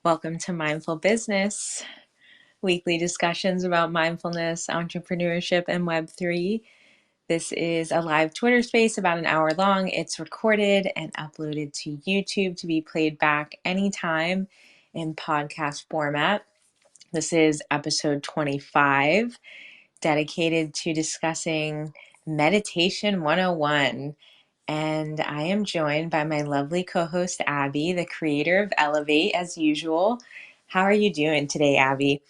Welcome to Mindful Business, weekly discussions about mindfulness, entrepreneurship, and Web3. This is a live Twitter space about an hour long. It's recorded and uploaded to YouTube to be played back anytime in podcast format. This is episode 25, dedicated to discussing Meditation 101. And I am joined by my lovely co host, Abby, the creator of Elevate, as usual. How are you doing today, Abby?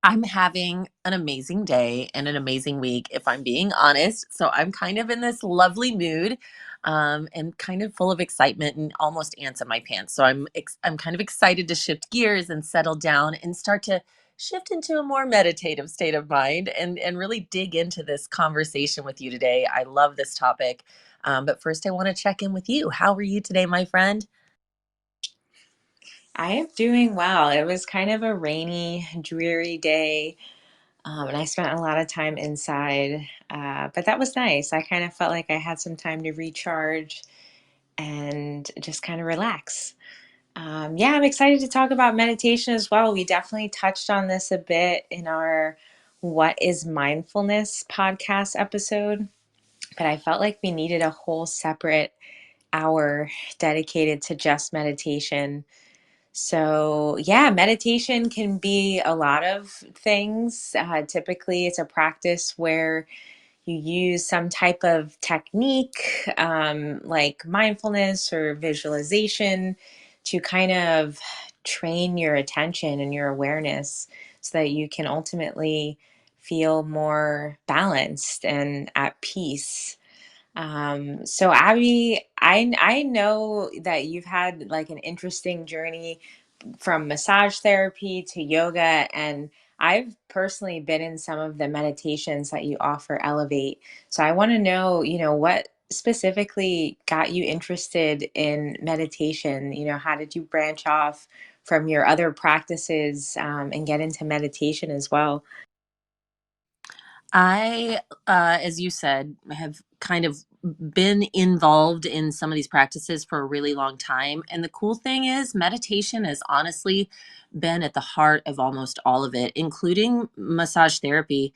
I'm having an amazing day and an amazing week, if I'm being honest. So I'm kind of in this lovely mood, and kind of full of excitement and almost ants in my pants. So I'm kind of excited to shift gears and settle down and start to shift into a more meditative state of mind and really dig into this conversation with you today. I love this topic. But first, I want to check in with you. How are you today, my friend? I am doing well. It was kind of a rainy, dreary day, and I spent a lot of time inside, but that was nice. I kind of felt like I had some time to recharge and just kind of relax. Yeah, I'm excited to talk about meditation as well. We definitely touched on this a bit in our What is Mindfulness podcast episode, but I felt like we needed a whole separate hour dedicated to just meditation. So, yeah, meditation can be a lot of things. Typically, it's a practice where you use some type of technique, like mindfulness or visualization, to kind of train your attention and your awareness so that you can ultimately feel more balanced and at peace. So Abby, I know that you've had like an interesting journey from massage therapy to yoga, and I've personally been in some of the meditations that you offer Elevate. So I want to know, what specifically got you interested in meditation? How did you branch off from your other practices, and get into meditation as well? As you said, have kind of been involved in some of these practices for a really long time. And the cool thing is, meditation has honestly been at the heart of almost all of it, including massage therapy.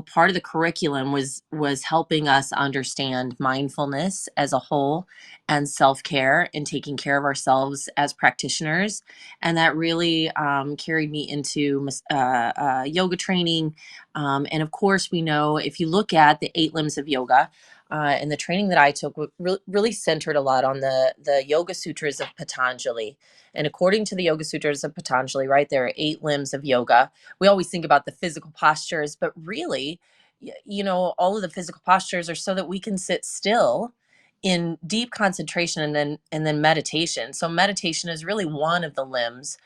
Part of the curriculum was helping us understand mindfulness as a whole and self-care and taking care of ourselves as practitioners, and that really carried me into yoga training. And of course, we know, if you look at the 8 limbs of yoga, and the training that I took really centered a lot on the Yoga Sutras of Patanjali. And according to the Yoga Sutras of Patanjali, right, there are 8 limbs of yoga. We always think about the physical postures, but really, all of the physical postures are so that we can sit still in deep concentration and then meditation. So meditation is really one of the limbs.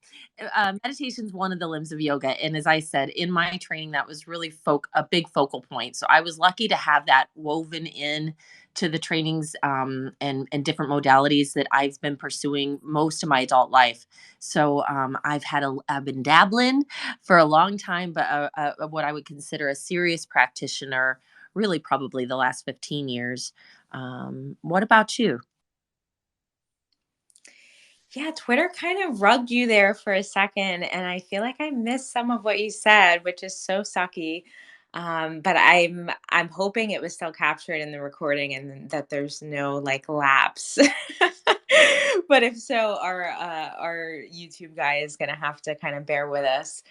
Meditation is one of the limbs of yoga, and as I said in my training, that was really a big focal point. So I was lucky to have that woven in to the trainings, and different modalities that I've been pursuing most of my adult life. So I've been dabbling for a long time, but what I would consider a serious practitioner, really probably the last 15 years. What about you? Yeah, Twitter kind of rubbed you there for a second, and I feel like I missed some of what you said, which is so sucky. But I'm hoping it was still captured in the recording and that there's no like lapse. But if so, our YouTube guy is gonna have to kind of bear with us.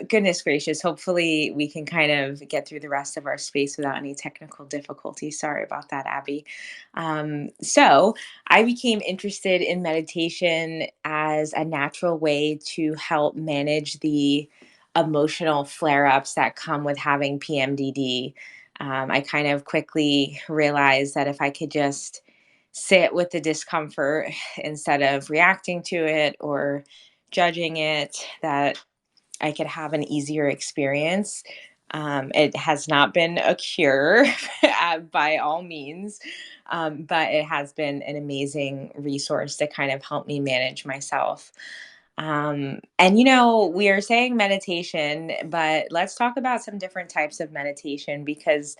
Goodness gracious, hopefully we can kind of get through the rest of our space without any technical difficulty. Sorry about that, Abby. So I became interested in meditation as a natural way to help manage the emotional flare ups that come with having PMDD. I kind of quickly realized that if I could just sit with the discomfort instead of reacting to it or judging it, that I could have an easier experience. It has not been a cure by all means, but it has been an amazing resource to kind of help me manage myself. And we are saying meditation, but let's talk about some different types of meditation because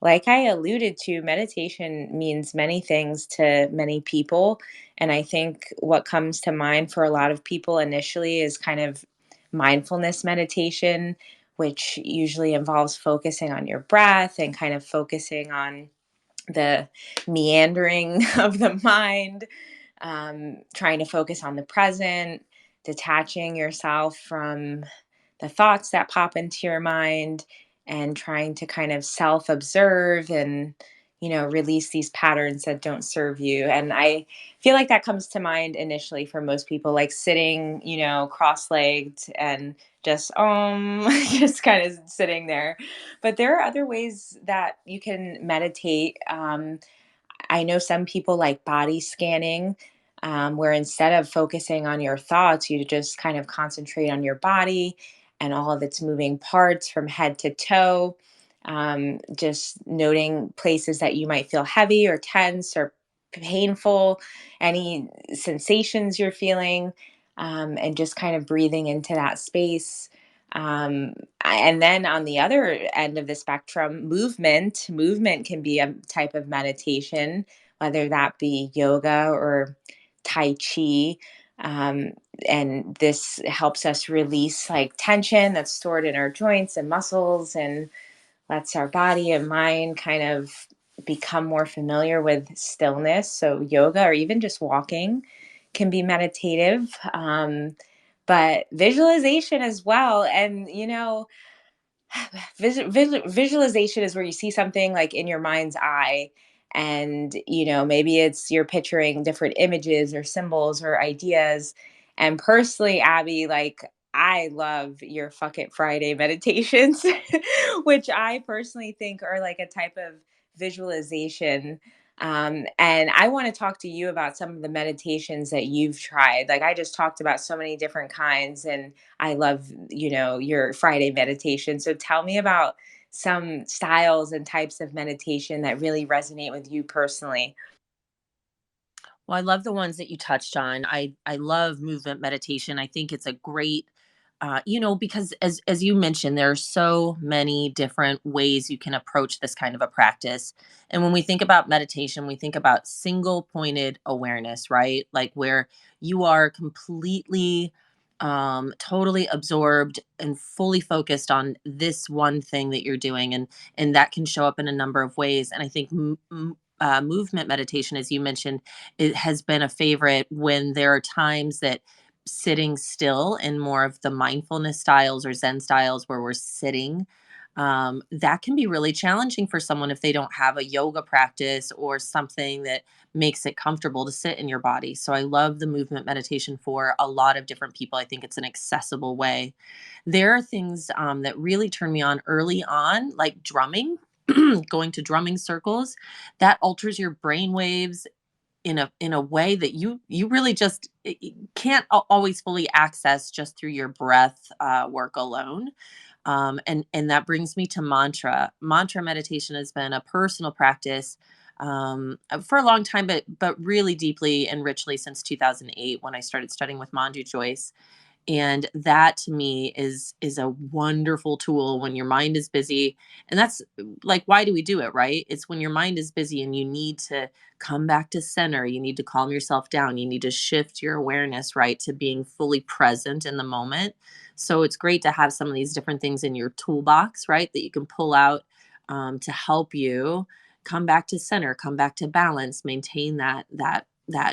like I alluded to, meditation means many things to many people. And I think what comes to mind for a lot of people initially is kind of mindfulness meditation, which usually involves focusing on your breath and kind of focusing on the meandering of the mind, trying to focus on the present, detaching yourself from the thoughts that pop into your mind, and trying to kind of self observe and, release these patterns that don't serve you. And I feel like that comes to mind initially for most people, like sitting, cross legged and just, just kind of sitting there. But there are other ways that you can meditate. I know some people like body scanning, where instead of focusing on your thoughts, you just kind of concentrate on your body and all of its moving parts from head to toe. Just noting places that you might feel heavy or tense or painful, any sensations you're feeling, and just kind of breathing into that space. Um, and then on the other end of the spectrum, movement can be a type of meditation, whether that be yoga or tai chi. um, and this helps us release like tension that's stored in our joints and muscles, and lets our body and mind kind of become more familiar with stillness. So yoga or even just walking can be meditative. But visualization as well. And visualization is where you see something like in your mind's eye, and maybe it's you're picturing different images or symbols or ideas. And personally, Abby, like, I love your fuck it Friday meditations, which I personally think are like a type of visualization. And I want to talk to you about some of the meditations that you've tried. Like, I just talked about so many different kinds, and I love, your Friday meditation. So tell me about some styles and types of meditation that really resonate with you personally. Well, I love the ones that you touched on. I love movement meditation. I think it's a great because as you mentioned, there are so many different ways you can approach this kind of a practice. And when we think about meditation, we think about single pointed awareness, right? Like where you are completely totally absorbed and fully focused on this one thing that you're doing, and that can show up in a number of ways. And I think movement meditation, as you mentioned, it has been a favorite when there are times that sitting still in more of the mindfulness styles or Zen styles where we're sitting, that can be really challenging for someone if they don't have a yoga practice or something that makes it comfortable to sit in your body. So I love the movement meditation for a lot of different people. I think it's an accessible way. There are things that really turn me on early on, like drumming. Going to drumming circles that alters your brain waves in a way that you really just can't always fully access just through your breath work alone. And that brings me to mantra meditation has been a personal practice for a long time, but really deeply and richly since 2008 when I started studying with Manju Joyce. And that to me is a wonderful tool when your mind is busy. And that's like, why do we do it, right? It's when your mind is busy and you need to come back to center, you need to calm yourself down, you need to shift your awareness, right, to being fully present in the moment. So it's great to have some of these different things in your toolbox, right, that you can pull out to help you come back to center, come back to balance, maintain that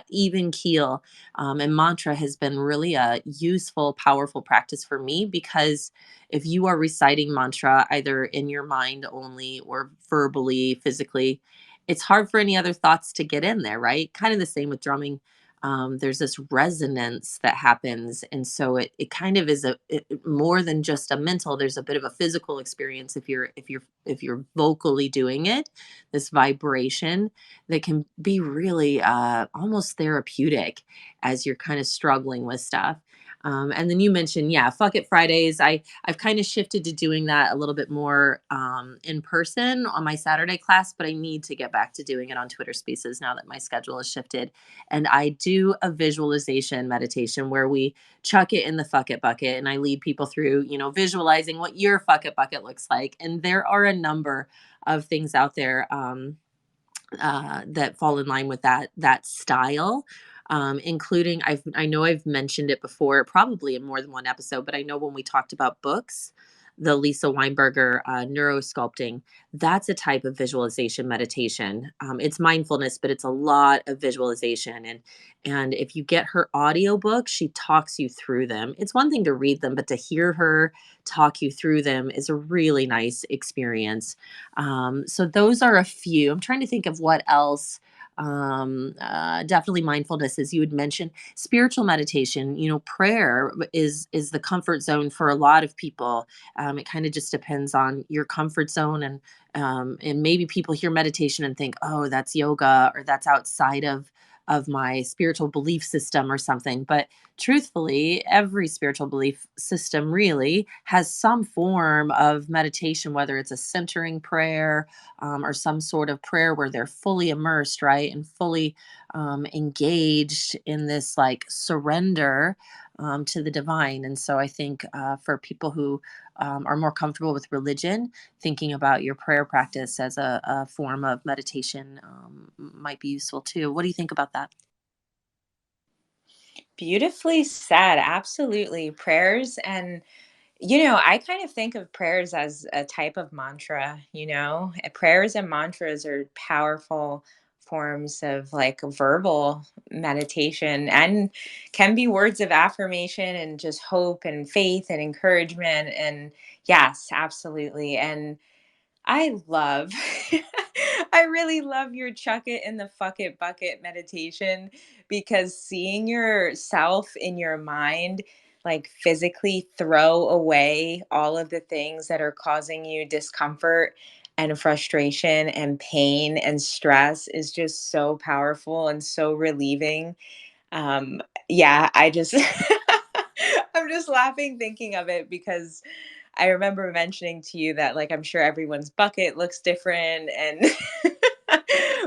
even keel. And mantra has been really a useful, powerful practice for me because if you are reciting mantra either in your mind only or verbally, physically, it's hard for any other thoughts to get in there, right? Kind of the same with drumming. There's this resonance that happens, and so it kind of is more than just a mental. There's a bit of a physical experience if you're vocally doing it. This vibration that can be really almost therapeutic as you're kind of struggling with stuff. And then you mentioned, yeah, Fuck It Fridays. I've kind of shifted to doing that a little bit more in person on my Saturday class, but I need to get back to doing it on Twitter Spaces now that my schedule has shifted. And I do a visualization meditation where we chuck it in the Fuck It bucket, and I lead people through, visualizing what your Fuck It bucket looks like. And there are a number of things out there. That fall in line with that style, including I know I've mentioned it before, probably in more than one episode, but I know when we talked about books, the Lisa Weinberger neurosculpting, that's a type of visualization meditation. It's mindfulness, but it's a lot of visualization. And if you get her audiobook, she talks you through them. It's one thing to read them, but to hear her talk you through them is a really nice experience. So those are a few. I'm trying to think of what else. Definitely mindfulness, as you had mentioned, spiritual meditation. Prayer is the comfort zone for a lot of people. It kind of just depends on your comfort zone, and maybe people hear meditation and think, oh, that's yoga, or that's outside of my spiritual belief system or something. But truthfully, every spiritual belief system really has some form of meditation, whether it's a centering prayer, or some sort of prayer where they're fully immersed, right? And fully engaged in this like surrender to the divine. And so I think for people who are more comfortable with religion, thinking about your prayer practice as a form of meditation might be useful too. What do you think about that? Beautifully said. Absolutely. Prayers and I kind of think of prayers as a type of mantra, Prayers and mantras are powerful forms of like verbal meditation and can be words of affirmation and just hope and faith and encouragement. And yes, absolutely. And I love I really love your chuck it in the fuck it bucket meditation because seeing yourself in your mind like physically throw away all of the things that are causing you discomfort and frustration and pain and stress is just so powerful and so relieving. Yeah, I just I'm just laughing thinking of it because I remember mentioning to you that like I'm sure everyone's bucket looks different and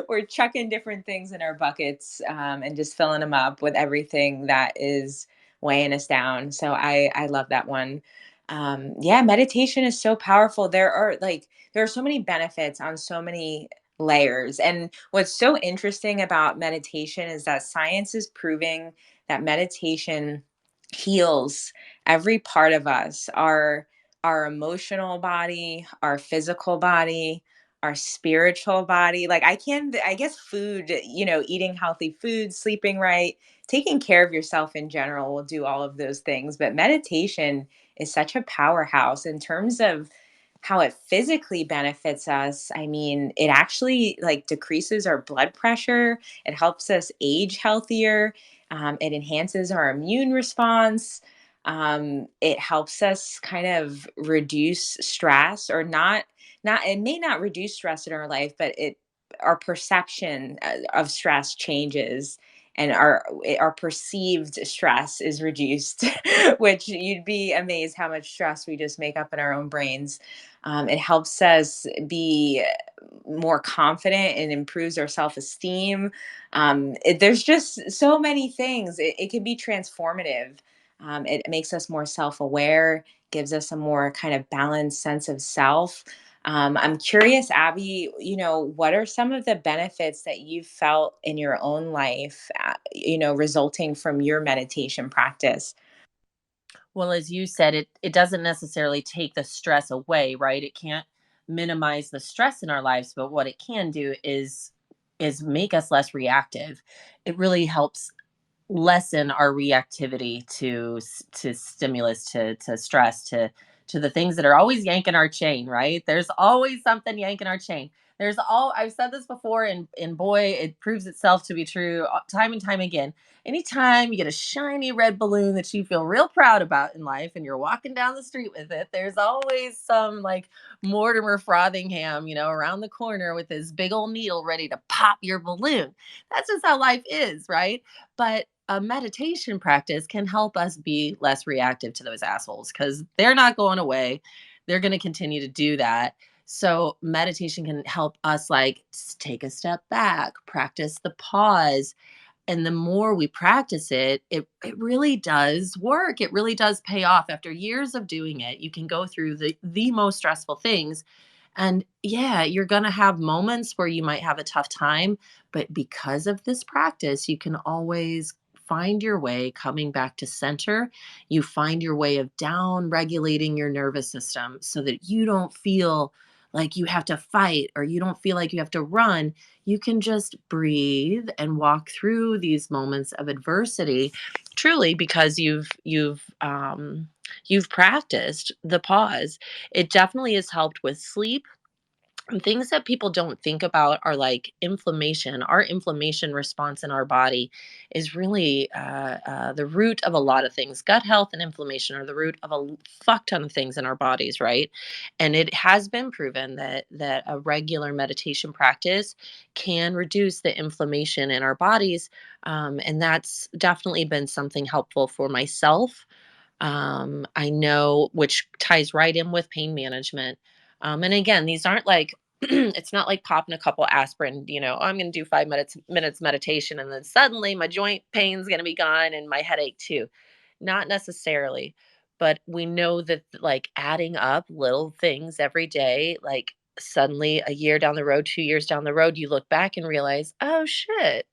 we're chucking different things in our buckets and just filling them up with everything that is weighing us down. So I love that one. Yeah, meditation is so powerful. There are so many benefits on so many layers. And what's so interesting about meditation is that science is proving that meditation heals every part of us, our emotional body, our physical body, our spiritual body. Like I guess food, eating healthy food, sleeping right, taking care of yourself in general will do all of those things. But meditation is such a powerhouse in terms of how it physically benefits us. I mean, it actually like decreases our blood pressure. It helps us age healthier. It enhances our immune response. It helps us kind of reduce stress or not it may not reduce stress in our life, but it our perception of stress changes and our perceived stress is reduced, which you'd be amazed how much stress we just make up in our own brains. It helps us be more confident and improves our self-esteem. There's just so many things. It can be transformative. It makes us more self-aware, gives us a more kind of balanced sense of self. I'm curious, Abby, what are some of the benefits that you've felt in your own life, resulting from your meditation practice? Well, as you said, it doesn't necessarily take the stress away, right? It can't minimize the stress in our lives, but what it can do is make us less reactive. It really helps lessen our reactivity to stimulus, to stress, to the things that are always yanking our chain, right? There's always something yanking our chain. I've said this before, and boy, it proves itself to be true time and time again. Anytime you get a shiny red balloon that you feel real proud about in life and you're walking down the street with it, there's always some like Mortimer Frothingham, around the corner with his big old needle ready to pop your balloon. That's just how life is, right? But a meditation practice can help us be less reactive to those assholes because they're not going away. They're going to continue to do that. So, meditation can help us like take a step back, practice the pause, and the more we practice it, it really does work. It really does pay off. After years of doing it, you can go through the most stressful things, and yeah, you're going to have moments where you might have a tough time, but because of this practice, you can always find your way coming back to center. You find your way of down regulating your nervous system so that you don't feel like you have to fight or you don't feel like you have to run. You can just breathe and walk through these moments of adversity truly because you've practiced the pause. It definitely has helped with sleep. And things that people don't think about are like inflammation. Our inflammation response in our body is really the root of a lot of things. Gut health and inflammation are the root of fuck ton of things in our bodies, right? And it has been proven that a regular meditation practice can reduce the inflammation in our bodies, and that's definitely been something helpful for myself. I know, which ties right in with pain management. And again, these aren't like it's not like popping a couple aspirin, "Oh, I'm going to do 5 minutes meditation and then suddenly my joint pain's going to be gone and my headache too." Not necessarily, but we know that like adding up little things every day, like suddenly a year down the road, 2 years down the road, you look back and realize, "Oh shit."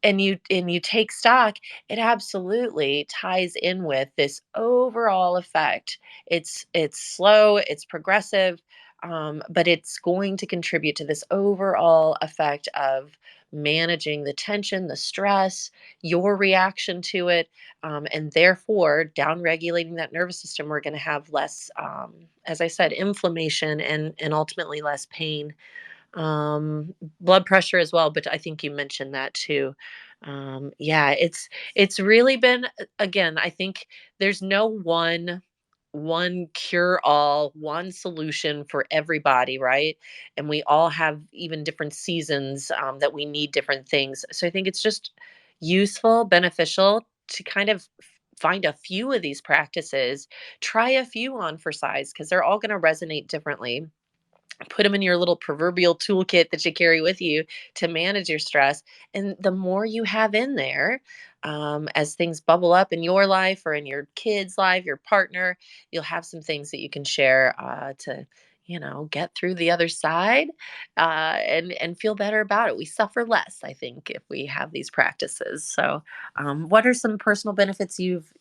And you take stock, it absolutely ties in with this overall effect. It's slow, it's progressive, but it's going to contribute to this overall effect of managing the tension, the stress, your reaction to it, and therefore down regulating that nervous system. We're going to have less, as I said, inflammation and ultimately less pain, blood pressure as well, but I think you mentioned that too. Yeah, it's really been, again, I think there's no one cure all, one solution for everybody, right? And we all have even different seasons, that we need different things. So I think it's just useful, beneficial to kind of find a few of these practices, try a few on for size because they're all going to resonate differently. Put them in your little proverbial toolkit that you carry with you to manage your stress. And the more you have in there, as things bubble up in your life or in your kid's life, your partner, you'll have some things that you can share, to get through the other side, and feel better about it. We suffer less, I think, if we have these practices. So, what are some personal benefits you've?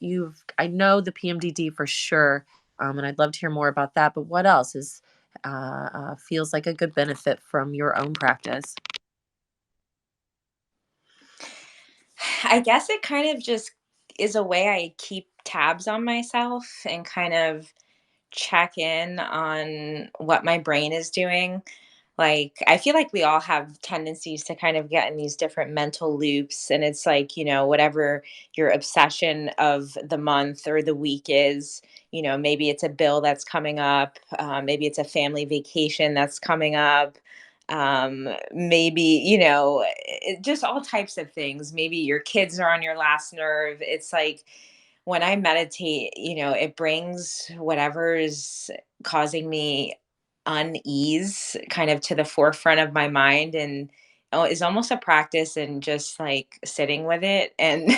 I know the PMDD for sure, and I'd love to hear more about that. But what else feels like a good benefit from your own practice? I guess it kind of just is a way I keep tabs on myself and kind of check in on what my brain is doing. Like, I feel like we all have tendencies to kind of get in these different mental loops. And it's like, whatever your obsession of the month or the week is, maybe it's a bill that's coming up, maybe it's a family vacation that's coming up. Maybe, just all types of things. Maybe your kids are on your last nerve. It's like, when I meditate, it brings whatever is causing me unease kind of to the forefront of my mind, and is almost a practice in just like sitting with it and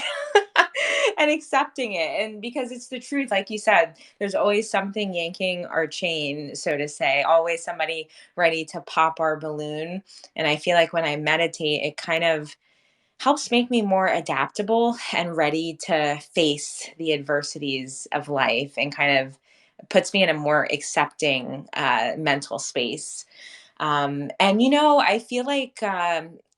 and accepting it. And because it's the truth, like you said, there's always something yanking our chain, so to say, always somebody ready to pop our balloon. And I feel like when I meditate, it kind of helps make me more adaptable and ready to face the adversities of life, and kind of puts me in a more accepting mental space. And I feel like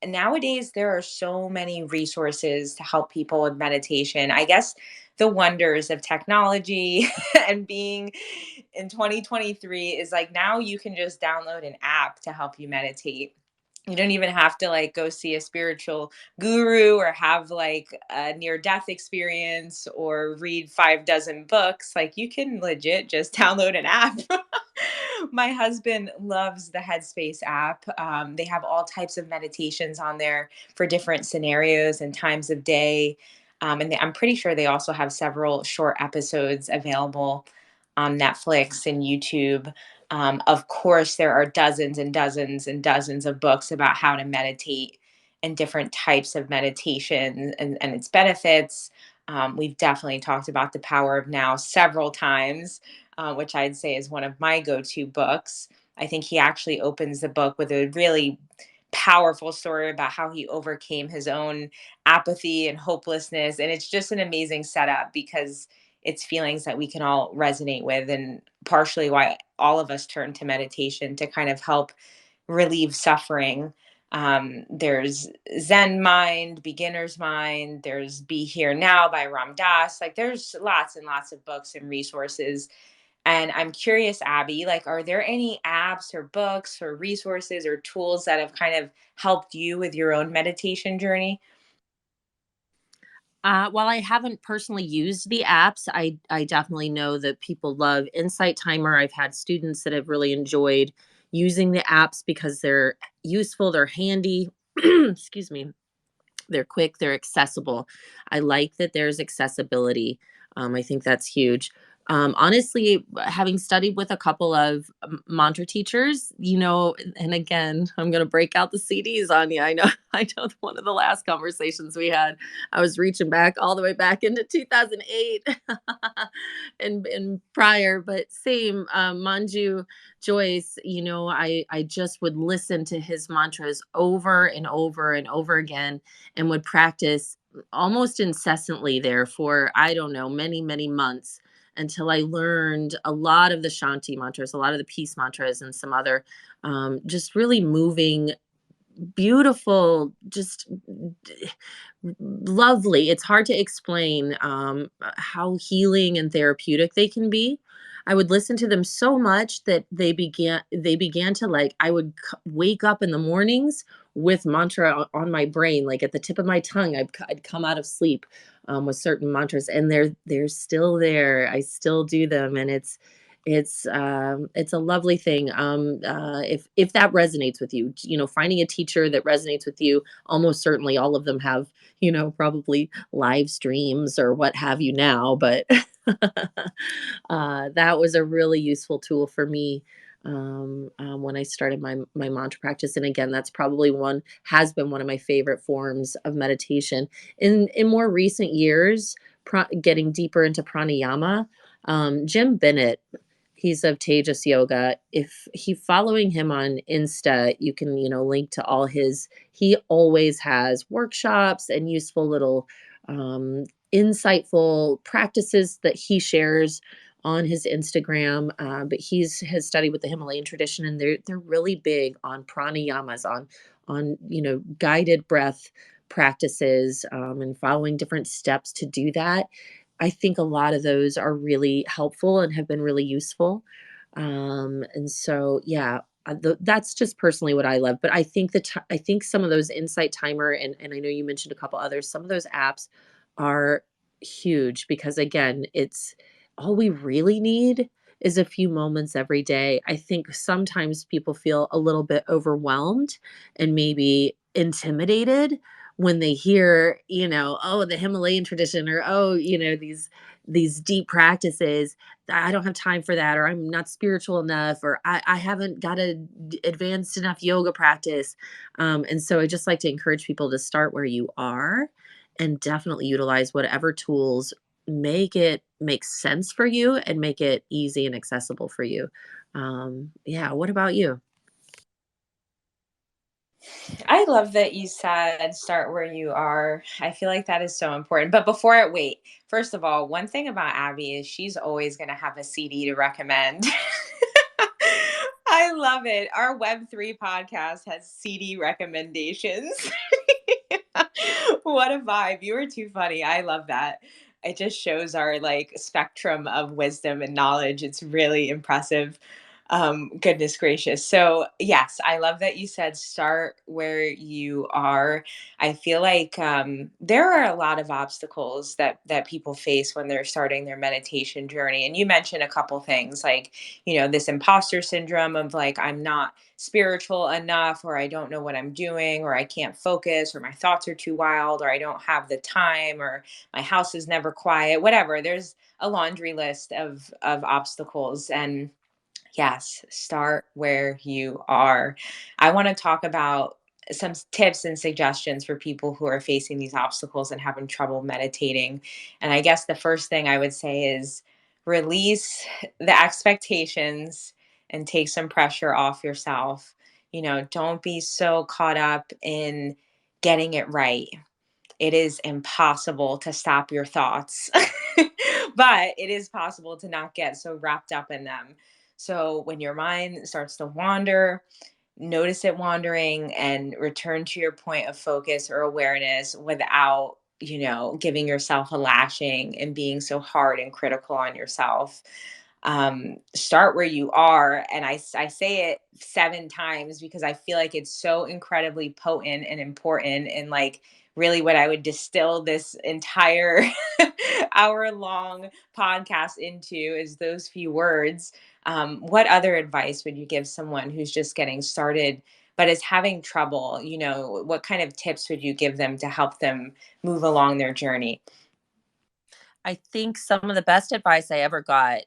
nowadays there are so many resources to help people with meditation. I guess the wonders of technology and being in 2023 is like now you can just download an app to help you meditate. You don't even have to like go see a spiritual guru or have like a near death experience or read 5 dozen books. Like you can legit just download an app. My husband loves the Headspace app. They have all types of meditations on there for different scenarios and times of day. I'm pretty sure they also have several short episodes available on Netflix and YouTube. Of course, there are dozens and dozens and dozens of books about how to meditate and different types of meditation and its benefits. We've definitely talked about The Power of Now several times, which I'd say is one of my go to books. I think he actually opens the book with a really powerful story about how he overcame his own apathy and hopelessness. And it's just an amazing setup because it's feelings that we can all resonate with, and partially why all of us turn to meditation to kind of help relieve suffering. There's Zen Mind, Beginner's Mind, there's Be Here Now by Ram Dass. Like there's lots and lots of books and resources. And I'm curious, Abby, like, are there any apps or books or resources or tools that have kind of helped you with your own meditation journey? While I haven't personally used the apps, I definitely know that people love Insight Timer. I've had students that have really enjoyed using the apps because they're useful, they're handy. Excuse me. They're quick, they're accessible. I like that there's accessibility. I think that's huge. Honestly, having studied with a couple of mantra teachers, and again, I'm going to break out the CDs on you. I know, I know one of the last conversations we had, I was reaching back all the way back into 2008 and prior, but same, Manju Joyce, I just would listen to his mantras over and over and over again and would practice almost incessantly there for, I don't know, many, many months until I learned a lot of the Shanti mantras, a lot of the peace mantras, and some other just really moving, beautiful, just lovely. It's hard to explain how healing and therapeutic they can be. I would listen to them so much that they began to, like, I would wake up in the mornings with mantra on my brain, like at the tip of my tongue. I'd come out of sleep with certain mantras, and they're still there. I still do them, and it's a lovely thing. If that resonates with you, finding a teacher that resonates with you. Almost certainly, all of them have, probably live streams or what have you now, but that was a really useful tool for me when I started my mantra practice. And again, that's probably has been one of my favorite forms of meditation. In more recent years, getting deeper into pranayama, Jim Bennett, he's of Tejas Yoga. If he following him on Insta, you can, link to all his, he always has workshops and useful little insightful practices that he shares on his Instagram. But has studied with the Himalayan tradition, and they're really big on pranayamas, on guided breath practices, and following different steps to do that. I think a lot of those are really helpful and have been really useful. And so, yeah, that's just personally what I love. But I think I think some of those Insight Timer, and I know you mentioned a couple others. Some of those apps are huge because, again, it's all we really need is a few moments every day. I think sometimes people feel a little bit overwhelmed and maybe intimidated when they hear, oh, the Himalayan tradition, or, oh, these deep practices. I don't have time for that, or I'm not spiritual enough, or I haven't got a advanced enough yoga practice. And so I just like to encourage people to start where you are and definitely utilize whatever tools make sense for you and make it easy and accessible for you. Yeah. What about you? I love that you said start where you are. I feel like that is so important. But before I wait, first of all, one thing about Abby is she's always going to have a CD to recommend. I love it. Our Web3 podcast has CD recommendations. What a vibe. You are too funny. I love that. It just shows our like spectrum of wisdom and knowledge. It's really impressive. Goodness gracious. So, yes, I love that you said start where you are. I feel like there are a lot of obstacles that people face when they're starting their meditation journey. And you mentioned a couple things like, this imposter syndrome of like, I'm not spiritual enough, or I don't know what I'm doing, or I can't focus, or my thoughts are too wild, or I don't have the time, or my house is never quiet, whatever. There's a laundry list of obstacles. And yes, start where you are. I want to talk about some tips and suggestions for people who are facing these obstacles and having trouble meditating. And I guess the first thing I would say is release the expectations and take some pressure off yourself. Don't be so caught up in getting it right. It is impossible to stop your thoughts, but it is possible to not get so wrapped up in them. So when your mind starts to wander, notice it wandering and return to your point of focus or awareness without, giving yourself a lashing and being so hard and critical on yourself. Start where you are. And I say it 7 times because I feel like it's so incredibly potent and important. And like, really, what I would distill this entire hour long podcast into is those few words. What other advice would you give someone who's just getting started but is having trouble? What kind of tips would you give them to help them move along their journey? I think some of the best advice I ever got,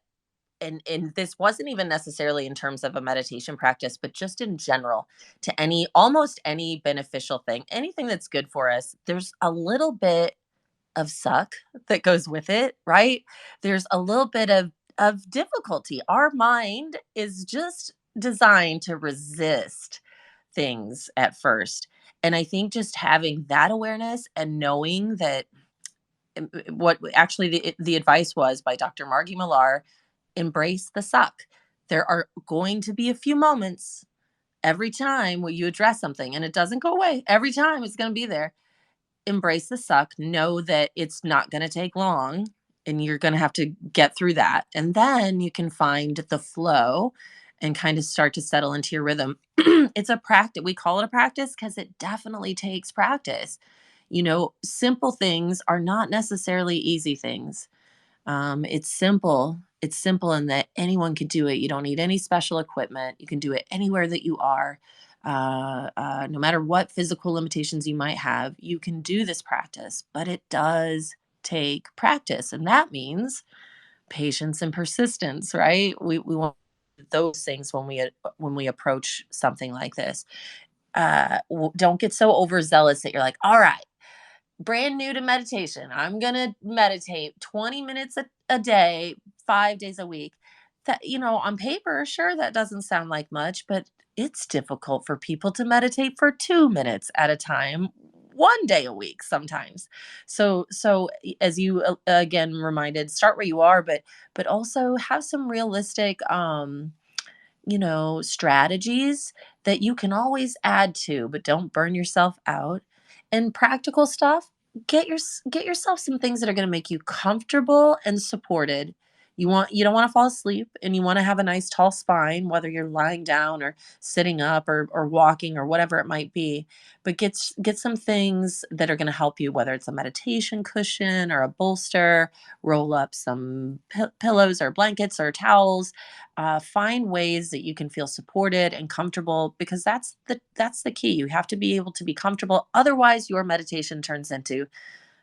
and this wasn't even necessarily in terms of a meditation practice, but just in general, to any almost any beneficial thing, anything that's good for us, there's a little bit of suck that goes with it, right? There's a little bit of difficulty. Our mind is just designed to resist things at first. And I think just having that awareness and knowing that what actually the advice was by Dr. Margie Millar, embrace the suck. There are going to be a few moments every time where you address something and it doesn't go away. Every time it's going to be there. Embrace the suck. Know that it's not going to take long and you're going to have to get through that. And then you can find the flow and kind of start to settle into your rhythm. It's a practice. We call it a practice because it definitely takes practice. Simple things are not necessarily easy things. It's simple. It's simple in that anyone can do it. You don't need any special equipment. You can do it anywhere that you are. No matter what physical limitations you might have, you can do this practice, but it does take practice. And that means patience and persistence, right? We want those things when we approach something like this. Don't get so overzealous that you're like, all right, brand new to meditation. I'm going to meditate 20 minutes a day, 5 days a week. That, on paper, sure, that doesn't sound like much, but it's difficult for people to meditate for 2 minutes at a time, 1 day a week sometimes. So as you again reminded, start where you are, but also have some realistic strategies that you can always add to, but don't burn yourself out. And practical stuff, get yourself some things that are going to make you comfortable and supported. You don't want to fall asleep and you want to have a nice tall spine, whether you're lying down or sitting up or walking or whatever it might be. But get some things that are going to help you, whether it's a meditation cushion or a bolster, roll up some pillows or blankets or towels. Find ways that you can feel supported and comfortable, because that's the key. You have to be able to be comfortable, otherwise your meditation turns into,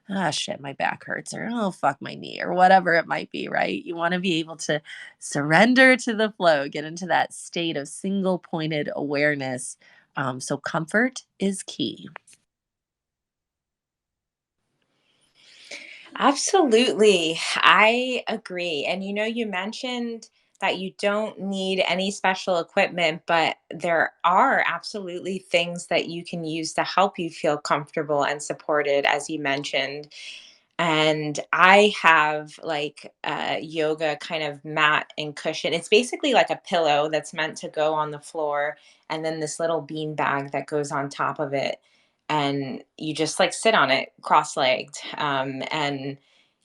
ah, shit, my back hurts, or oh, fuck, my knee, or whatever it might be, right? You want to be able to surrender to the flow, get into that state of single pointed awareness. So comfort is key. Absolutely. I agree. And you mentioned that you don't need any special equipment, but there are absolutely things that you can use to help you feel comfortable and supported, as you mentioned. And I have like a yoga kind of mat and cushion. It's basically like a pillow that's meant to go on the floor, and then this little bean bag that goes on top of it. And you just like sit on it cross legged. And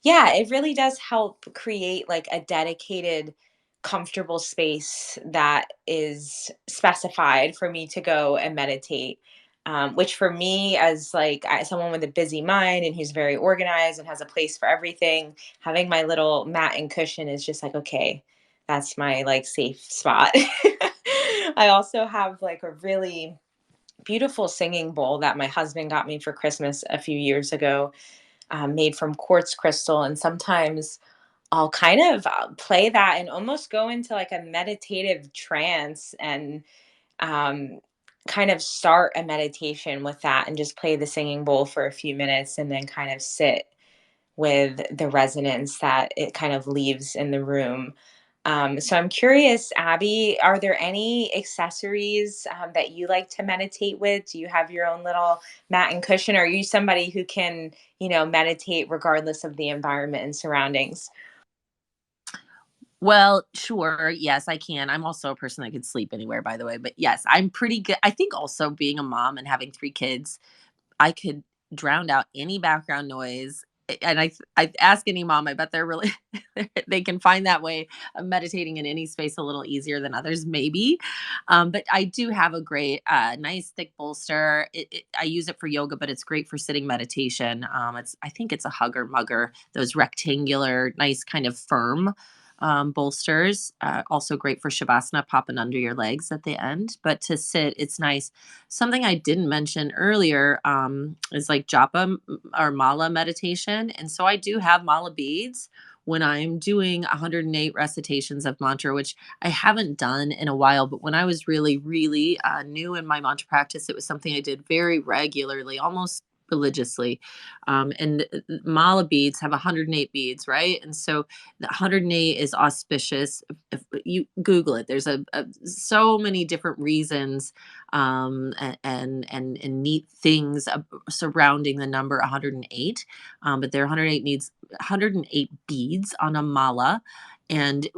yeah, it really does help create like a dedicated comfortable space that is specified for me to go and meditate. Which for me, as like someone with a busy mind and who's very organized and has a place for everything, having my little mat and cushion is just like, okay, that's my like safe spot. I also have like a really beautiful singing bowl that my husband got me for Christmas a few years ago, made from quartz crystal. And sometimes I'll kind of play that and almost go into like a meditative trance and um, kind of start a meditation with that and just play the singing bowl for a few minutes and then kind of sit with the resonance that it kind of leaves in the room. So I'm curious, Abby, are there any accessories that you like to meditate with? Do you have your own little mat and cushion? Or are you somebody who can, meditate regardless of the environment and surroundings? Well, sure. Yes, I can. I'm also a person that could sleep anywhere, by the way. But yes, I'm pretty good. I think also being a mom and having 3 kids, I could drown out any background noise. And I ask any mom, I bet they're really they can find that way of meditating in any space a little easier than others, maybe. But I do have a great, nice thick bolster. I use it for yoga, but it's great for sitting meditation. I think it's a hugger mugger, those rectangular, nice kind of firm bolsters. Also great for shavasana, popping under your legs at the end. But to sit, it's nice. Something I didn't mention earlier is like japa or mala meditation. And so I do have mala beads when I'm doing 108 recitations of mantra, which I haven't done in a while. But when I was really, really new in my mantra practice, it was something I did very regularly, almost religiously. And mala beads have 108 beads, right? And so the 108 is auspicious. If you Google it, there's so many different reasons and neat things surrounding the number 108. But there are 108 beads on a mala. And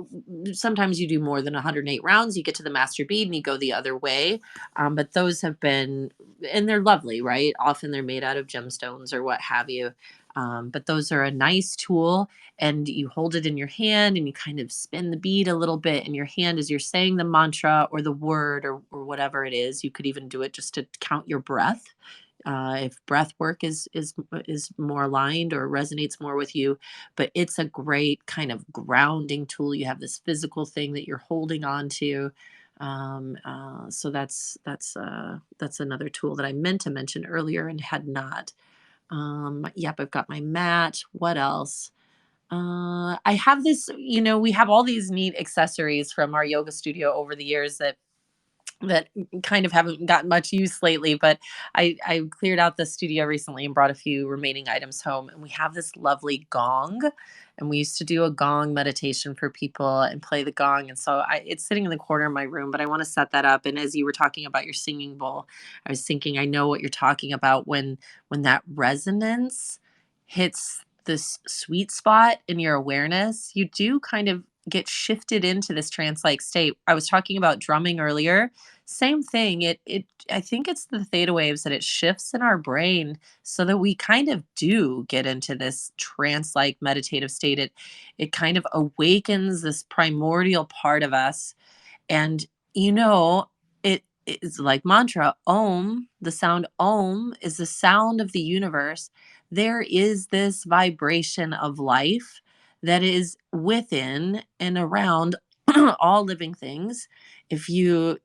sometimes you do more than 108 rounds. You get to the master bead and you go the other way. But those have been, and they're lovely, right? Often they're made out of gemstones or what have you. But those are a nice tool, and you hold it in your hand and you kind of spin the bead a little bit in your hand as you're saying the mantra or the word or whatever it is. You could even do it just to count your breath. If breath work is more aligned or resonates more with you, but it's a great kind of grounding tool. You have this physical thing that you're holding on to. So that's another tool that I meant to mention earlier and had not. Yep, I've got my mat. What else? I have this, we have all these neat accessories from our yoga studio over the years that kind of haven't gotten much use lately, but I cleared out the studio recently and brought a few remaining items home. And we have this lovely gong. And we used to do a gong meditation for people and play the gong. And so it's sitting in the corner of my room, but I want to set that up. And as you were talking about your singing bowl, I was thinking, I know what you're talking about when that resonance hits this sweet spot in your awareness, you do kind of get shifted into this trance-like state. I was talking about drumming earlier. Same thing. I think it's the theta waves that it shifts in our brain so that we kind of do get into this trance-like meditative state. It kind of awakens this primordial part of us. And it is like mantra. Om, the sound om is the sound of the universe. There is this vibration of life that is within and around all living things. If you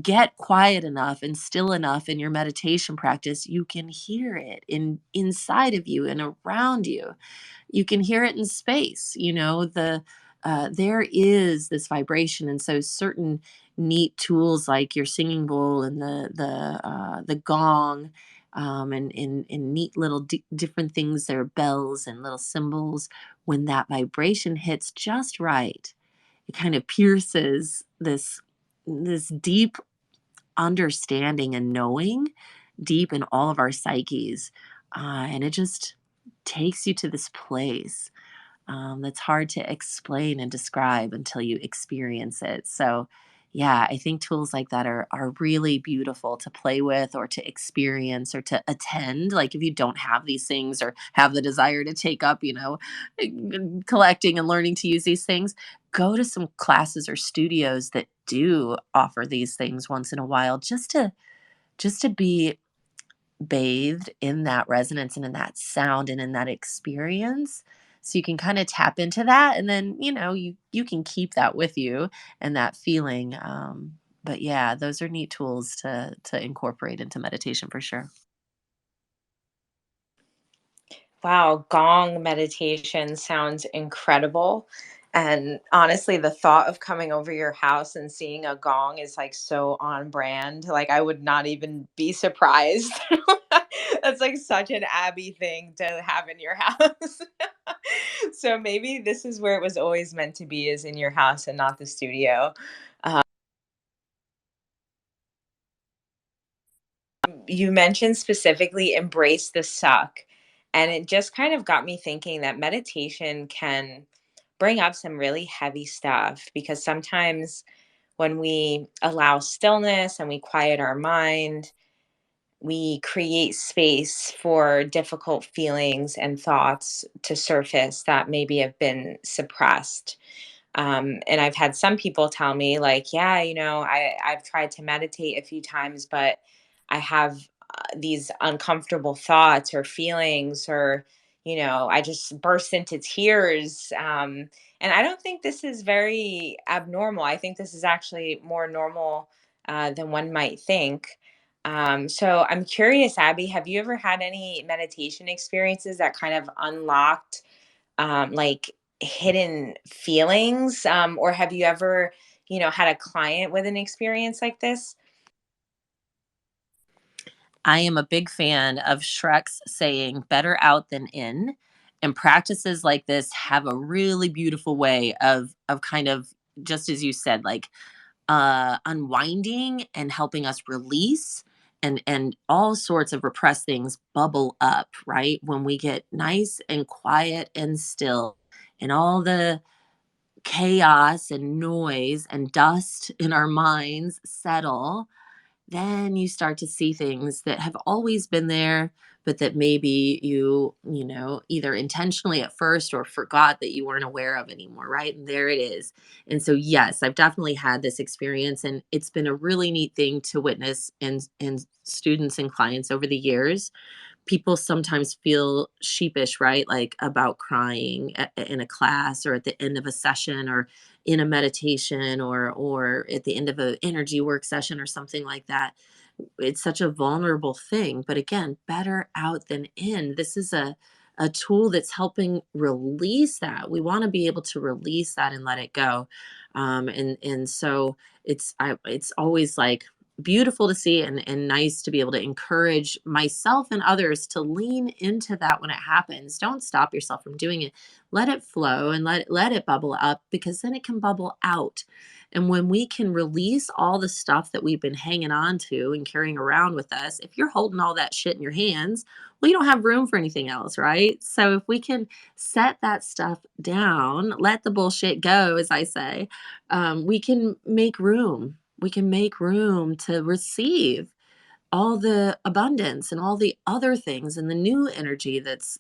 get quiet enough and still enough in your meditation practice, you can hear it inside of you and around you. You can hear it in space. There is this vibration, and so certain neat tools like your singing bowl and the gong, and neat little different things. There are bells and little symbols. When that vibration hits just right, it kind of pierces this deep understanding and knowing deep in all of our psyches, and it just takes you to this place that's hard to explain and describe until you experience it. So, yeah, I think tools like that are really beautiful to play with or to experience or to attend. Like if you don't have these things or have the desire to take up, collecting and learning to use these things, go to some classes or studios that do offer these things once in a while just to be bathed in that resonance and in that sound and in that experience, so you can kind of tap into that, and then you can keep that with you and that feeling. But yeah, those are neat tools to incorporate into meditation for sure. Wow, gong meditation sounds incredible. And honestly, the thought of coming over your house and seeing a gong is like so on brand. Like, I would not even be surprised. That's like such an Abby thing to have in your house. So maybe this is where it was always meant to be, is in your house and not the studio. You mentioned specifically embrace the suck. And it just kind of got me thinking that meditation can bring up some really heavy stuff, because sometimes when we allow stillness and we quiet our mind, we create space for difficult feelings and thoughts to surface that maybe have been suppressed. And I've had some people tell me, like, yeah, I've tried to meditate a few times, but I have these uncomfortable thoughts or feelings, or, I just burst into tears. And I don't think this is very abnormal. I think this is actually more normal than one might think. So I'm curious, Abby, have you ever had any meditation experiences that kind of unlocked like hidden feelings? Or have you ever, had a client with an experience like this? I am a big fan of Shrek's saying better out than in. And practices like this have a really beautiful way of kind of, just as you said, like unwinding and helping us release, and all sorts of repressed things bubble up, right? When we get nice and quiet and still, and all the chaos and noise and dust in our minds settle, then you start to see things that have always been there, but that maybe either intentionally at first or forgot that you weren't aware of anymore, right? And there it is. And so, yes, I've definitely had this experience, and it's been a really neat thing to witness in students and clients over the years. People sometimes feel sheepish, right? Like about crying in a class or at the end of a session or in a meditation or at the end of an energy work session or something like that. It's such a vulnerable thing, but again, better out than in. This is a tool that's helping release that. We want to be able to release that and let it go. And so it's always like beautiful to see, and nice to be able to encourage myself and others to lean into that when it happens. Don't stop yourself from doing it. Let it flow and let it bubble up, because then it can bubble out. And when we can release all the stuff that we've been hanging on to and carrying around with us, if you're holding all that shit in your hands, well, you don't have room for anything else, right? So if we can set that stuff down, let the bullshit go, as I say, we can make room. We can make room to receive all the abundance and all the other things and the new energy that's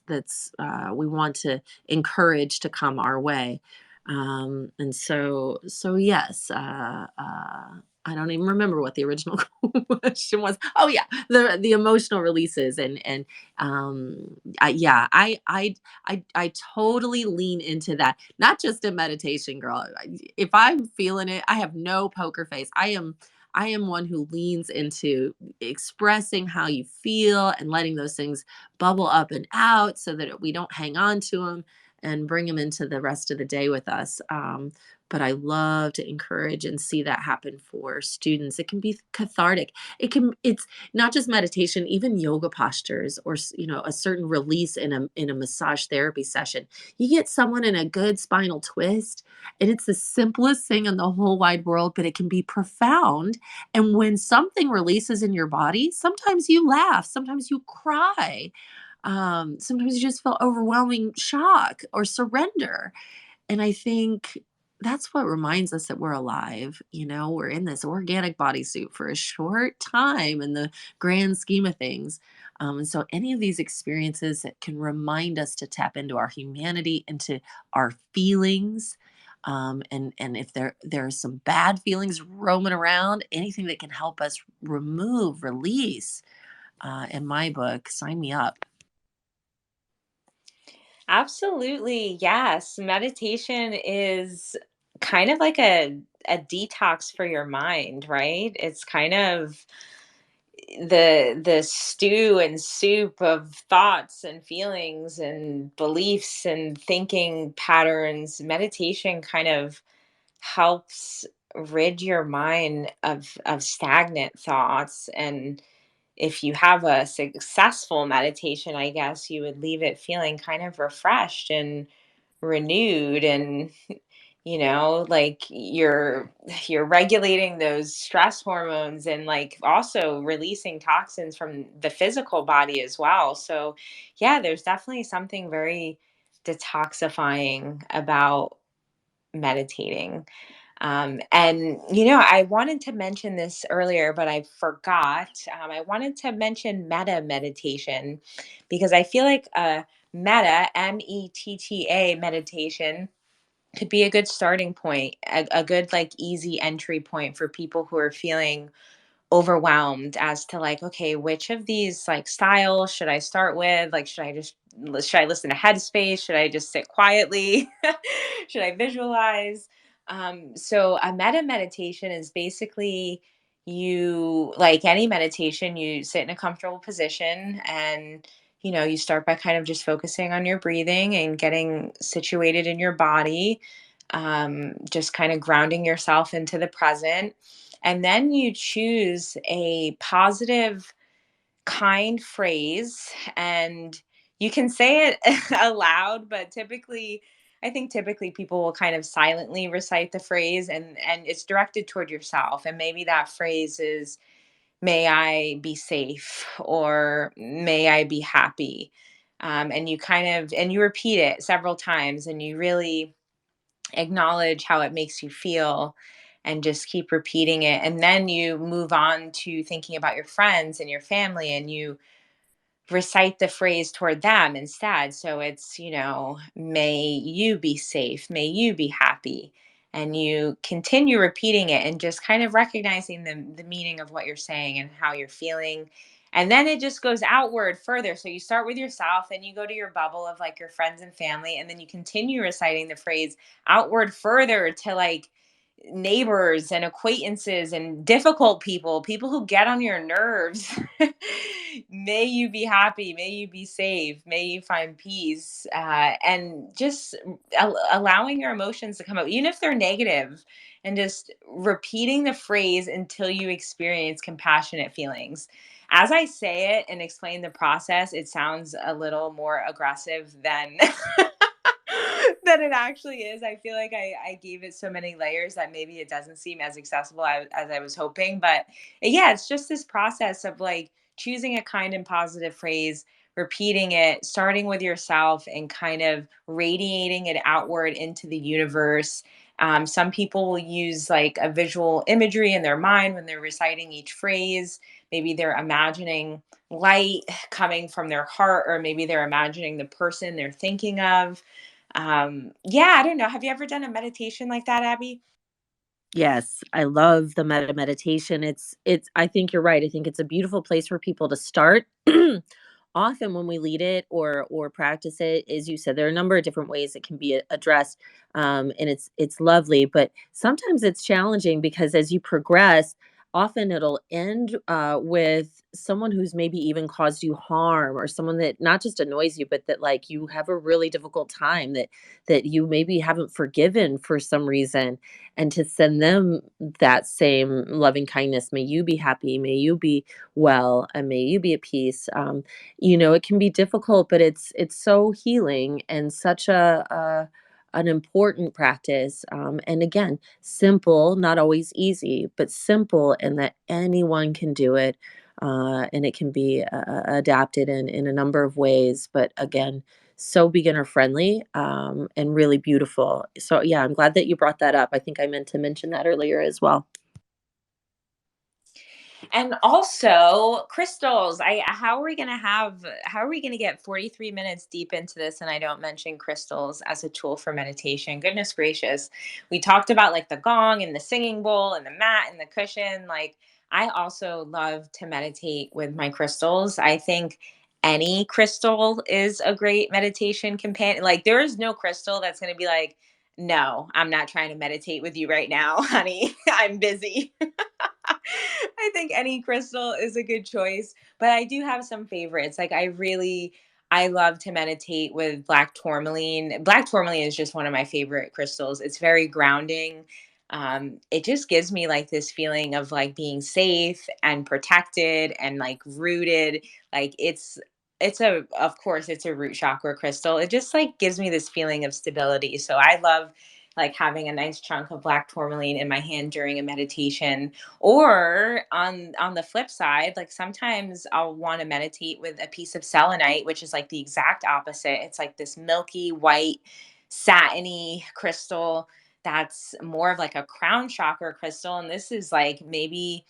we want to encourage to come our way. And so yes, I don't even remember what the original question was. Oh yeah, the emotional releases, and yeah, I totally lean into that. Not just in meditation, girl. If I'm feeling it, I have no poker face. I am one who leans into expressing how you feel and letting those things bubble up and out, so that we don't hang on to them and bring them into the rest of the day with us. But I love to encourage and see that happen for students. It can be cathartic. It's not just meditation, even yoga postures, or a certain release in a massage therapy session. You get someone in a good spinal twist, and it's the simplest thing in the whole wide world, but it can be profound. And when something releases in your body, sometimes you laugh, sometimes you cry, sometimes you just feel overwhelming shock or surrender. And I think that's what reminds us that we're alive. We're in this organic bodysuit for a short time in the grand scheme of things. And so, any of these experiences that can remind us to tap into our humanity, into our feelings, and if there are some bad feelings roaming around, anything that can help us remove, release, in my book, sign me up. Absolutely. Yes. Meditation is kind of like a detox for your mind, right? It's kind of the stew and soup of thoughts and feelings and beliefs and thinking patterns. Meditation kind of helps rid your mind of stagnant thoughts, and if you have a successful meditation, I guess you would leave it feeling kind of refreshed and renewed, and like you're regulating those stress hormones and like also releasing toxins from the physical body as well. So yeah, there's definitely something very detoxifying about meditating. And I wanted to mention this earlier, but I forgot. I wanted to mention meta meditation because I feel like meta, METTA meditation could be a good starting point, a good like easy entry point for people who are feeling overwhelmed as to like, okay, which of these like styles should I start with? Like, should I listen to Headspace? Should I just sit quietly? Should I visualize? So a meta meditation is basically, you, like any meditation, you sit in a comfortable position, and you start by kind of just focusing on your breathing and getting situated in your body, just kind of grounding yourself into the present. And then you choose a positive, kind phrase, and you can say it aloud, but I think typically people will kind of silently recite the phrase, and it's directed toward yourself. And maybe that phrase is, may I be safe, or may I be happy. And you repeat it several times, and you really acknowledge how it makes you feel, and just keep repeating it. And then you move on to thinking about your friends and your family, and you recite the phrase toward them instead. So it's, may you be safe, may you be happy. And you continue repeating it and just kind of recognizing the meaning of what you're saying and how you're feeling. And then it just goes outward further. So you start with yourself, and you go to your bubble of like your friends and family, and then you continue reciting the phrase outward further to like neighbors and acquaintances and difficult people, people who get on your nerves. May you be happy, may you be safe, may you find peace, and just allowing your emotions to come out, even if they're negative, and just repeating the phrase until you experience compassionate feelings. As I say it and explain the process, it sounds a little more aggressive than than it actually is. I feel like I gave it so many layers that maybe it doesn't seem as accessible as I was hoping. But yeah, it's just this process of like choosing a kind and positive phrase, repeating it, starting with yourself, and kind of radiating it outward into the universe. Some people will use like a visual imagery in their mind when they're reciting each phrase. Maybe they're imagining light coming from their heart, or maybe they're imagining the person they're thinking of. Yeah, I don't know. Have you ever done a meditation like that, Abby? Yes, I love the meta meditation. It's I think you're right. I think it's a beautiful place for people to start. Often when we lead it or practice it, as you said, there are a number of different ways it can be addressed, and it's lovely. But sometimes it's challenging because as you progress, often it'll end with someone who's maybe even caused you harm, or someone that not just annoys you, but that like you have a really difficult time, that you maybe haven't forgiven for some reason, and to send them that same loving kindness. May you be happy, may you be well, and may you be at peace. It can be difficult, but it's so healing and such a an important practice. And again, simple, not always easy, but simple, and that anyone can do it. And it can be adapted in a number of ways. But again, so beginner friendly, and really beautiful. So yeah, I'm glad that you brought that up. I think I meant to mention that earlier as well. And also crystals. I how are we going to get 43 minutes deep into this and I don't mention crystals as a tool for meditation? Goodness gracious. We talked about like the gong and the singing bowl and the mat and the cushion. Like I also love to meditate with my crystals. I think any crystal is a great meditation companion. Like there is no crystal that's going to be like, no, I'm not trying to meditate with you right now, honey. I'm busy. I think any crystal is a good choice, but I do have some favorites. Like I love to meditate with black tourmaline. Black tourmaline is just one of my favorite crystals. It's very grounding. It just gives me like this feeling of like being safe and protected and like rooted. Like it's a of course it's a root chakra crystal. It just like gives me this feeling of stability. So I love like having a nice chunk of black tourmaline in my hand during a meditation. Or on the flip side, like sometimes I'll want to meditate with a piece of selenite, which is like the exact opposite. It's like this milky white satiny crystal that's more of like a crown chakra crystal, and this is like maybe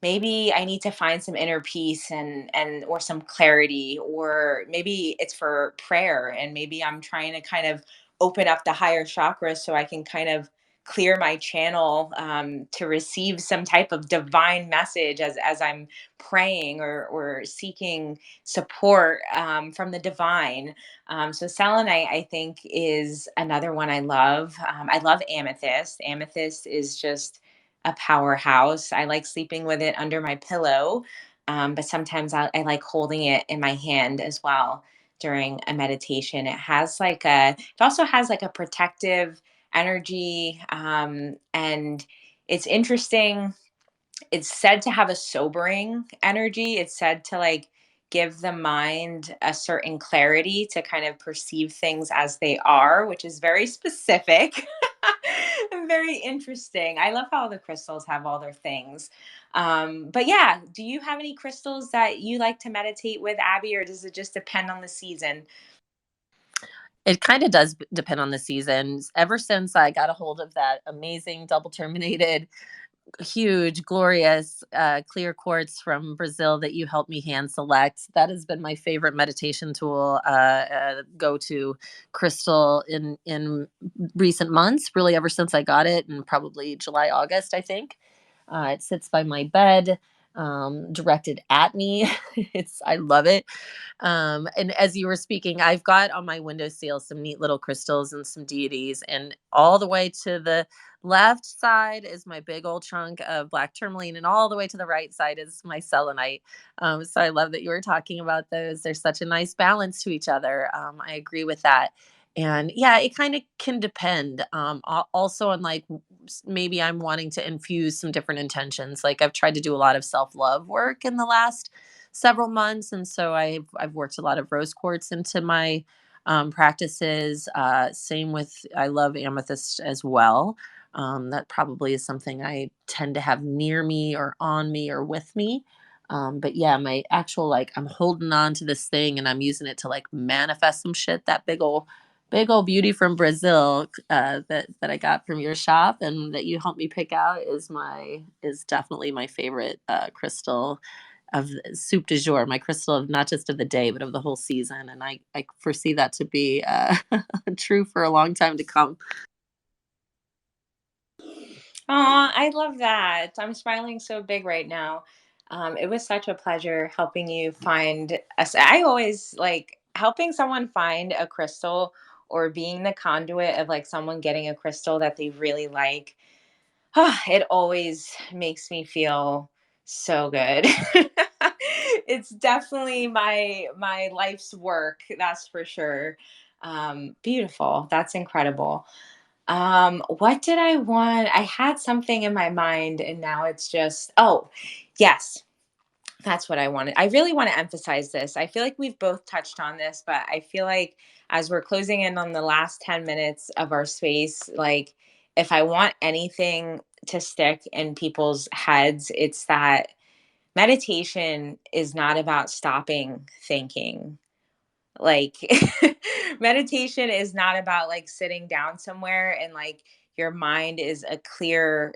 I need to find some inner peace and or some clarity, or maybe it's for prayer and maybe I'm trying to kind of open up the higher chakras so I can kind of clear my channel to receive some type of divine message as I'm praying or seeking support from the divine. So selenite, I think, is another one I love. I love amethyst. Amethyst is just a powerhouse. I like sleeping with it under my pillow, but sometimes I like holding it in my hand as well during a meditation. It also has like a protective energy, and it's interesting. It's said to have a sobering energy. It's said to like give the mind a certain clarity to kind of perceive things as they are, which is very specific and very interesting. I love how all the crystals have all their things. But yeah, do you have any crystals that you like to meditate with, Abby, or does it just depend on the season? It kind of does depend on the seasons. Ever since I got a hold of that amazing double terminated huge, glorious, clear quartz from Brazil that you helped me hand select. That has been my favorite meditation tool, go to crystal in recent months. Really, ever since I got it, in probably July, August, I think. It sits by my bed, directed at me. I love it. And as you were speaking, I've got on my windowsill some neat little crystals and some deities, and all the way to the left side is my big old trunk of black tourmaline, and all the way to the right side is my selenite. So I love that you were talking about those. There's such a nice balance to each other. I agree with that. And yeah, it kind of can depend. Also on like maybe I'm wanting to infuse some different intentions. Like I've tried to do a lot of self love work in the last several months, and so I've worked a lot of rose quartz into my practices. Same with I love amethyst as well. That probably is something I tend to have near me or on me or with me. But yeah, my actual like I'm holding on to this thing and I'm using it to like manifest some shit. That big old beauty from Brazil that I got from your shop and that you helped me pick out is definitely my favorite crystal of soup du jour, my crystal of not just of the day but of the whole season. And I foresee that to be true for a long time to come. Oh, I love that. I'm smiling so big right now. It was such a pleasure helping you find us. I always like helping someone find a crystal or being the conduit of like someone getting a crystal that they really like. It always makes me feel so good. It's definitely my life's work, that's for sure. Beautiful. That's incredible. What did I want? I had something in my mind and now it's just, oh, yes, that's what I wanted. I really want to emphasize this. I feel like we've both touched on this, but I feel like as we're closing in on the last 10 minutes of our space, like if I want anything to stick in people's heads, it's that meditation is not about stopping thinking. Like meditation is not about like sitting down somewhere and like your mind is a clear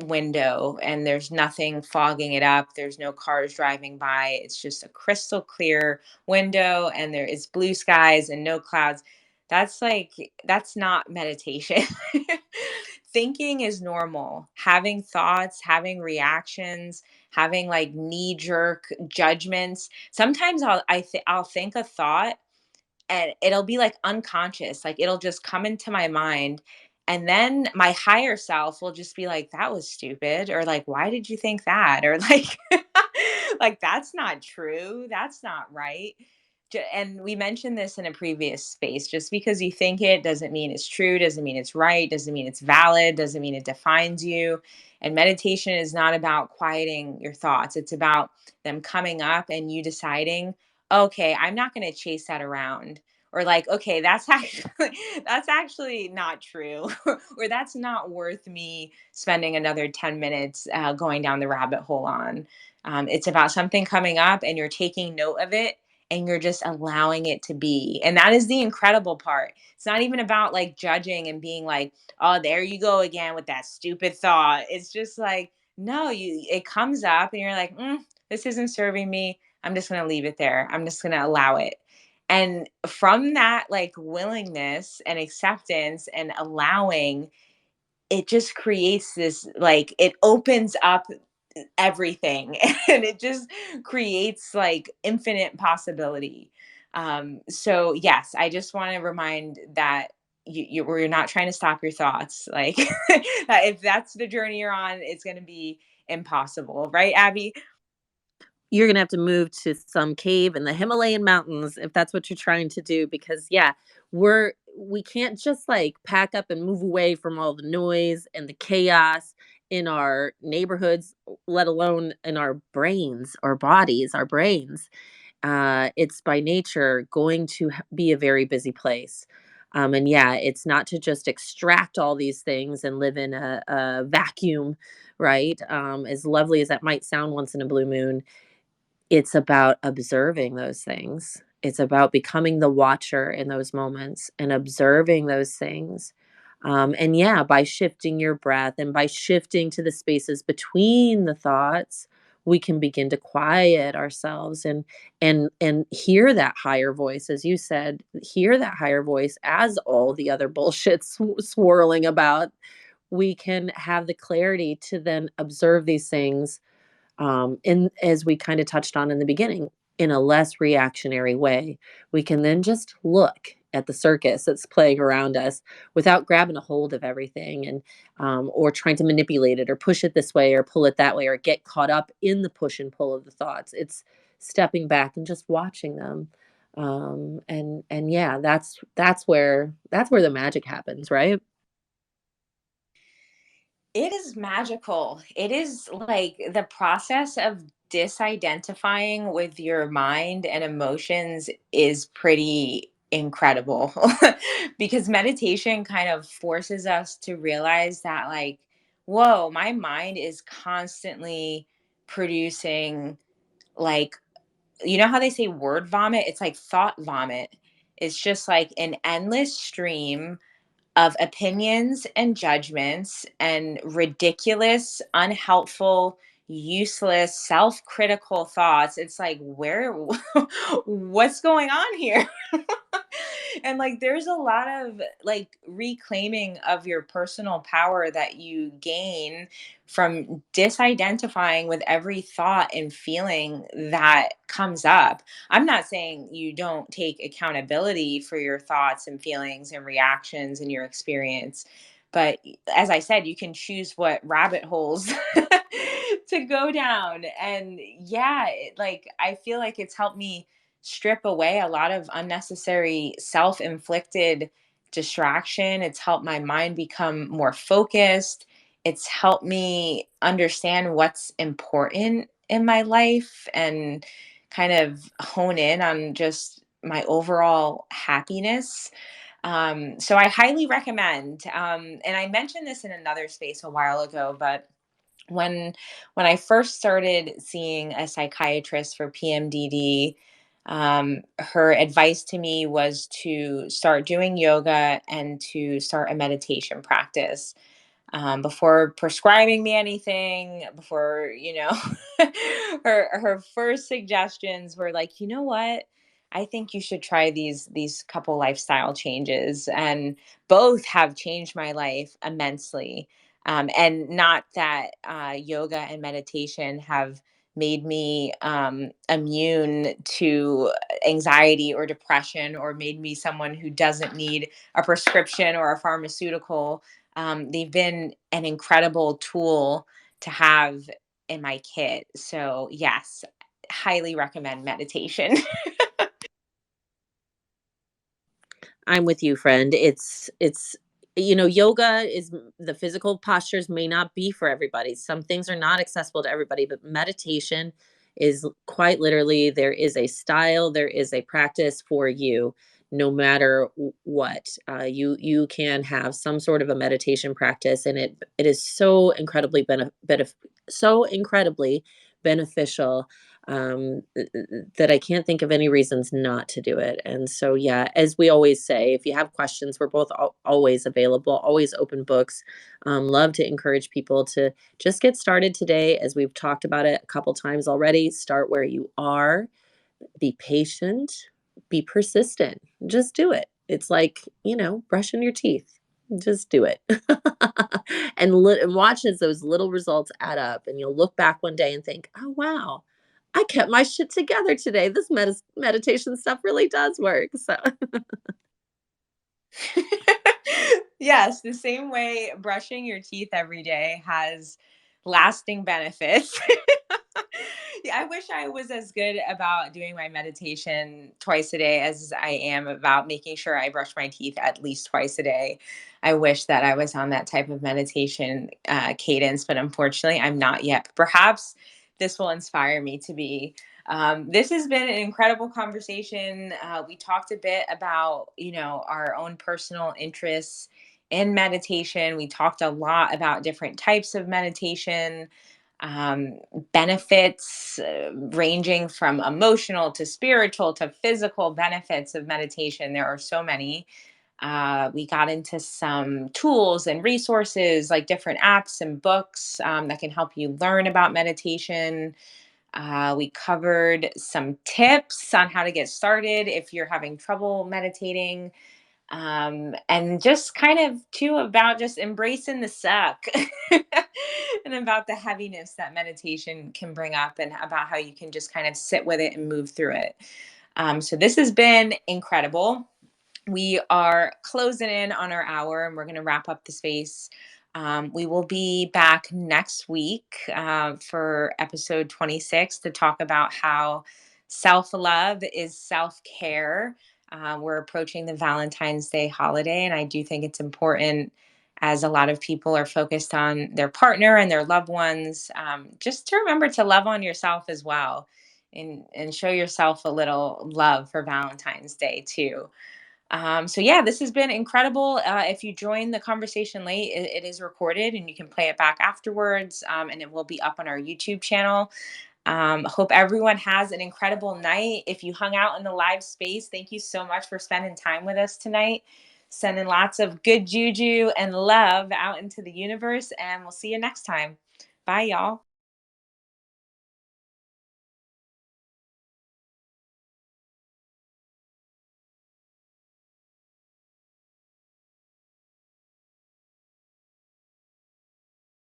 window and there's nothing fogging it up. There's no cars driving by. It's just a crystal clear window and there is blue skies and no clouds. That's not meditation. Thinking is normal. Having thoughts, having reactions, having like knee jerk judgments. Sometimes I'll think a thought and it'll be like unconscious, like it'll just come into my mind, and then my higher self will just be like, that was stupid, or like, why did you think that, or like like that's not true, that's not right. And we mentioned this in a previous space, just because you think it doesn't mean it's true, doesn't mean it's right, doesn't mean it's valid, doesn't mean it defines you. And meditation is not about quieting your thoughts, it's about them coming up and you deciding, okay, I'm not going to chase that around. Or like, okay, that's actually that's actually not true, or that's not worth me spending another 10 minutes going down the rabbit hole on. It's about something coming up, and you're taking note of it, and you're just allowing it to be. And that is the incredible part. It's not even about like judging and being like, oh, there you go again with that stupid thought. It's just like, no, you it comes up, and you're like, this isn't serving me. I'm just going to leave it there. I'm just going to allow it. And from that, like willingness and acceptance and allowing, it just creates this, like, it opens up everything and it just creates like infinite possibility. So, yes, I just want to remind that we're not trying to stop your thoughts. Like, that if that's the journey you're on, it's going to be impossible. Right, Abby? You're gonna have to move to some cave in the Himalayan mountains if that's what you're trying to do, because yeah, we can't just like pack up and move away from all the noise and the chaos in our neighborhoods, let alone in our brains, our bodies, our brains. It's by nature going to be a very busy place. And yeah, it's not to just extract all these things and live in a vacuum, right? As lovely as that might sound once in a blue moon, it's about observing those things. It's about becoming the watcher in those moments and observing those things. And yeah, by shifting your breath and by shifting to the spaces between the thoughts, we can begin to quiet ourselves and hear that higher voice, as you said, hear that higher voice as all the other bullshit swirling about. We can have the clarity to then observe these things, and as we kind of touched on in the beginning, in a less reactionary way. We can then just look at the circus that's playing around us without grabbing a hold of everything and or trying to manipulate it or push it this way or pull it that way or get caught up in the push and pull of the thoughts. It's stepping back and just watching them. And yeah, that's where the magic happens, right? It is magical. It is like the process of disidentifying with your mind and emotions is pretty incredible because meditation kind of forces us to realize that, like, whoa, my mind is constantly producing, like, you know how they say word vomit? It's like thought vomit. It's just like an endless stream of opinions and judgments and ridiculous, unhelpful, useless, self-critical thoughts. It's like, where what's going on here? And like there's a lot of like reclaiming of your personal power that you gain from disidentifying with every thought and feeling that comes up. I'm not saying you don't take accountability for your thoughts and feelings and reactions and your experience, but as I said, you can choose what rabbit holes to go down. And yeah, like I feel like it's helped me strip away a lot of unnecessary self-inflicted distraction. It's helped my mind become more focused. It's helped me understand what's important in my life and kind of hone in on just my overall happiness. So I highly recommend. And I mentioned this in another space a while ago, but when when I first started seeing a psychiatrist for PMDD, Her advice to me was to start doing yoga and to start a meditation practice, before prescribing me anything, before, her first suggestions were like, you know what? I think you should try these couple lifestyle changes, and both have changed my life immensely. And not that yoga and meditation have made me immune to anxiety or depression, or made me someone who doesn't need a prescription or a pharmaceutical. They've been an incredible tool to have in my kit. So, yes, highly recommend meditation. I'm with you, friend. It's yoga is the physical postures may not be for everybody. Some things are not accessible to everybody, but meditation is quite literally there is a style, there is a practice for you no matter what. You can have some sort of a meditation practice, and it is so incredibly so incredibly beneficial, that I can't think of any reasons not to do it. And so, yeah, as we always say, if you have questions, we're both always available, always open books. Love to encourage people to just get started today, as we've talked about it a couple times already. Start where you are, be patient, be persistent. Just do it. It's like, brushing your teeth. Just do it. And watch as those little results add up. And you'll look back one day and think, oh, wow, I kept my shit together today. This meditation stuff really does work. So, Yes, the same way brushing your teeth every day has lasting benefits. Yeah, I wish I was as good about doing my meditation twice a day as I am about making sure I brush my teeth at least twice a day. I wish that I was on that type of meditation cadence, but unfortunately, I'm not yet. Perhaps this will inspire me to be. This has been an incredible conversation. We talked a bit about, our own personal interests in meditation. We talked a lot about different types of meditation, um, benefits, ranging from emotional to spiritual to physical benefits of meditation. There are so many. We got into some tools and resources, like different apps and books that can help you learn about meditation. We covered some tips on how to get started if you're having trouble meditating, and just kind of too about just embracing the suck and about the heaviness that meditation can bring up, and about how you can just kind of sit with it and move through it. So, this has been incredible. We are closing in on our hour, and we're going to wrap up the space. We will be back next week for episode 26 to talk about how self love is self care. We're approaching the Valentine's Day holiday, and I do think it's important, as a lot of people are focused on their partner and their loved ones, just to remember to love on yourself as well, and show yourself a little love for Valentine's Day too. So yeah, this has been incredible. If you join the conversation late, it is recorded and you can play it back afterwards, and it will be up on our YouTube channel. Hope everyone has an incredible night. If you hung out in the live space, thank you so much for spending time with us tonight. Sending lots of good juju and love out into the universe, and we'll see you next time. Bye, y'all.